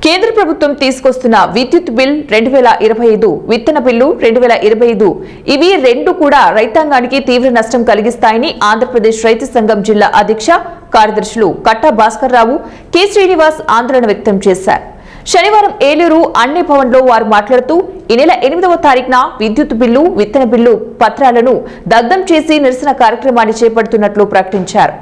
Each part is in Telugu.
కేంద్ర ప్రభుత్వం తీసుకొస్తున్న విద్యుత్ బిల్ 2025 విత్తన బిల్లు 2025 ఇవి రెండు కూడా రైతాంగానికి తీవ్ర నష్టం కలిగిస్తాయని ఆంధ్రప్రదేశ్ రైతు సంఘం జిల్లా అధ్యక్ష కార్యదర్శులు కట్టా భాస్కర్ రావు కె శ్రీనివాస్ ఆందోళన వ్యక్తం చేశారు. శనివారం ఏలూరు అన్ని భవన్లో వారు మాట్లాడుతూ ఈ నెల 8వ తారీఖున విద్యుత్ బిల్లు విత్తన బిల్లు పత్రాలను దగ్ధం చేసి నిరసన కార్యక్రమాన్ని చేపడుతున్నట్లు ప్రకటించారు.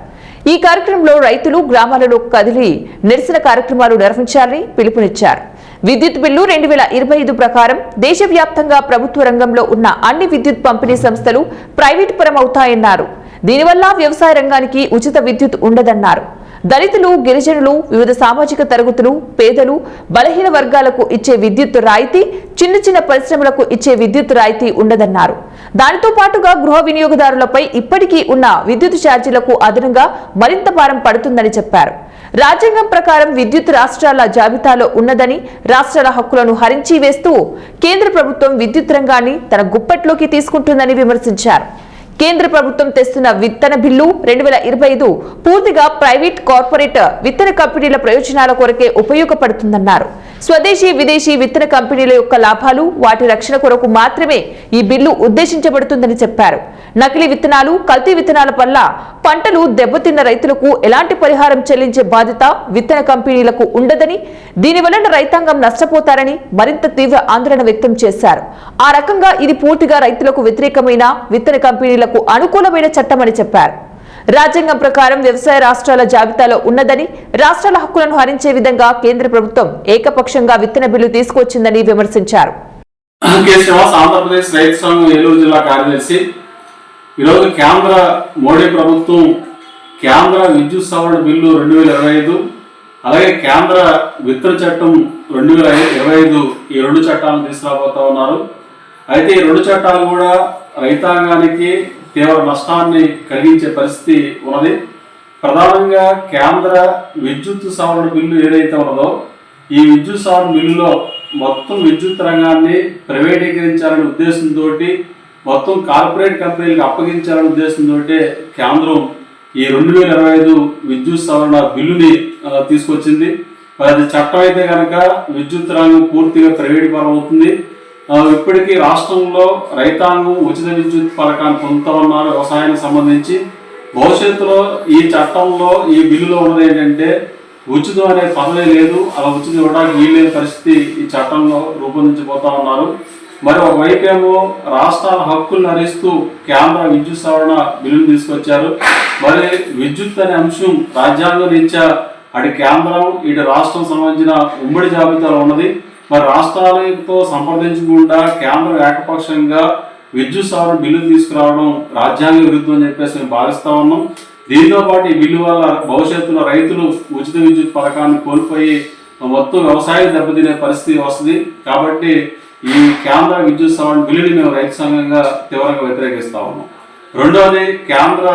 ఈ కార్యక్రమంలో రైతులు గ్రామాలలో కదిలి నిరసన కార్యక్రమాలు నిర్వహించాలని పిలుపునిచ్చారు. విద్యుత్ బిల్లు 2025 ప్రకారం దేశవ్యాప్తంగా ప్రభుత్వ రంగంలో ఉన్న అన్ని విద్యుత్ పంపిణీ సంస్థలు ప్రైవేట్ పరం అవుతాయన్నారు. దీనివల్ల వ్యవసాయ రంగానికి ఉచిత విద్యుత్ ఉండదన్నారు. దళితులు, గిరిజనులు, వివిధ సామాజిక తరగతులు, పేదలు, బలహీన వర్గాలకు ఇచ్చే విద్యుత్ రాయితీ, చిన్న చిన్న పరిశ్రమలకు ఇచ్చే విద్యుత్ రాయితీ ఉండదన్నారు. దానితో పాటుగా గృహ వినియోగదారులపై ఇప్పటికీ ఉన్న విద్యుత్ ఛార్జీలకు అదనంగా మరింత భారం పడుతుందని చెప్పారు. రాజ్యాంగం ప్రకారం విద్యుత్ రాష్ట్రాల జాబితాలో ఉన్నదని, రాష్ట్రాల హక్కులను హరించి వేస్తూ కేంద్ర ప్రభుత్వం విద్యుత్ రంగాన్ని తన గుప్పెట్లోకి తీసుకుంటుందని విమర్శించారు. కేంద్ర ప్రభుత్వం తెస్తున్న విత్తన బిల్లు 2025 పూర్తిగా ప్రైవేట్, కార్పొరేట్ విత్తన కంపెనీల ప్రయోజనాల కొరకే ఉపయోగపడుతుందన్నారు. స్వదేశీ, విదేశీ విత్తన కంపెనీల యొక్క లాభాలు, వాటి రక్షణ కొరకు మాత్రమే ఈ బిల్లు ఉద్దేశించబడుతుందని చెప్పారు. నకిలీ విత్తనాలు, కల్తీ విత్తనాల వల్ల పంటలు దెబ్బతిన్న రైతులకు ఎలాంటి పరిహారం చెల్లించే బాధ్యత విత్తన కంపెనీలకు ఉండదని, దీనివలన రైతాంగం నష్టపోతారని మరింత తీవ్ర ఆందోళన వ్యక్తం చేశారు. ఆ రకంగా ఇది పూర్తిగా రైతులకు వ్యతిరేకమైన, విత్తన కంపెనీలకు అనుకూలమైన చట్టమని చెప్పారు. రాజ్యాంగం ప్రకారం వ్యవసాయ రాష్ట్రాల జాబితాలో ఉన్నదని, రాష్ట్రాల హక్కులను హరించే విధంగా కేంద్ర ప్రభుత్వం ఏకపక్షంగా విత్తన బిల్లు తీసుకొచ్చిందని విమర్శించారు. ఆంధ్రప్రదేశ్ రైతు సంఘం ఏలూరు జిల్లా కార్యదర్శి. ఈరోజు కేంద్ర మోడీ ప్రభుత్వం కేంద్ర విద్యుత్ సవరణ బిల్లు 2025 అలాగే కేంద్ర విత్తన చట్టం 2025 ఈ రెండు చట్టాలను తీసుకురాబోతా ఉన్నారు. అయితే ఈ రెండు చట్టాలు కూడా రైతాంగానికి తీవ్ర నష్టాన్ని కలిగించే పరిస్థితి ఉన్నది. ప్రధానంగా కేంద్ర విద్యుత్ సవరణ బిల్లు ఏదైతే ఉన్నదో ఈ విద్యుత్ సవరణ బిల్లులో మొత్తం విద్యుత్ రంగాన్ని ప్రైవేటీకరించాలనే ఉద్దేశంతో, మొత్తం కార్పొరేట్ కంపెనీలకు అప్పగించాలనే ఉద్దేశంతో కేంద్రం ఈ 2025 విద్యుత్ సవరణ బిల్లుని తీసుకొచ్చింది. మరి అది చట్టం అయితే కనుక విద్యుత్ రంగం పూర్తిగా ప్రైవేట్ పరం అవుతుంది. ఇప్పటికీ రాష్ట్రంలో రైతాంగం ఉచిత విద్యుత్ పథకాన్ని పొందుతూ ఉన్నారు వ్యవసాయానికి సంబంధించి. భవిష్యత్తులో ఈ చట్టంలో ఈ బిల్లులో ఉన్నది ఏంటంటే ఉచితం అనే పదమే లేదు. అలా ఉచితం ఇవ్వడానికి వీల్లేని పరిస్థితి ఈ చట్టంలో రూపొందించబోతా ఉన్నారు. మరి ఒకవైపేమో రాష్ట్రాల హక్కులను హరిస్తూ కేంద్ర విద్యుత్ సవరణ బిల్లును తీసుకొచ్చారు. మరి విద్యుత్ అనే అంశం రాజ్యాంగం రీత్యా అటు కేంద్రం ఇటు రాష్ట్రం సంబంధించిన ఉమ్మడి జాబితాలో ఉన్నది. మరి రాష్ట్రాలతో సంప్రదించకుండా కేంద్రం ఏకపక్షంగా విద్యుత్ సవరణ బిల్లు తీసుకురావడం రాజ్యాంగ విరుద్ధం అని చెప్పేసి మేము భావిస్తా ఉన్నాం. దీంతో పాటు ఈ బిల్లు వల్ల భవిష్యత్తులో రైతులు ఉచిత విద్యుత్ పథకాన్ని కోల్పోయి మొత్తం వ్యవసాయం దెబ్బతినే పరిస్థితి వస్తుంది. కాబట్టి ఈ కేంద్ర విద్యుత్ సవరణ బిల్లుని మేము రైతు సంఘంగా తీవ్రంగా వ్యతిరేకిస్తా ఉన్నాం. రెండవది, కేంద్ర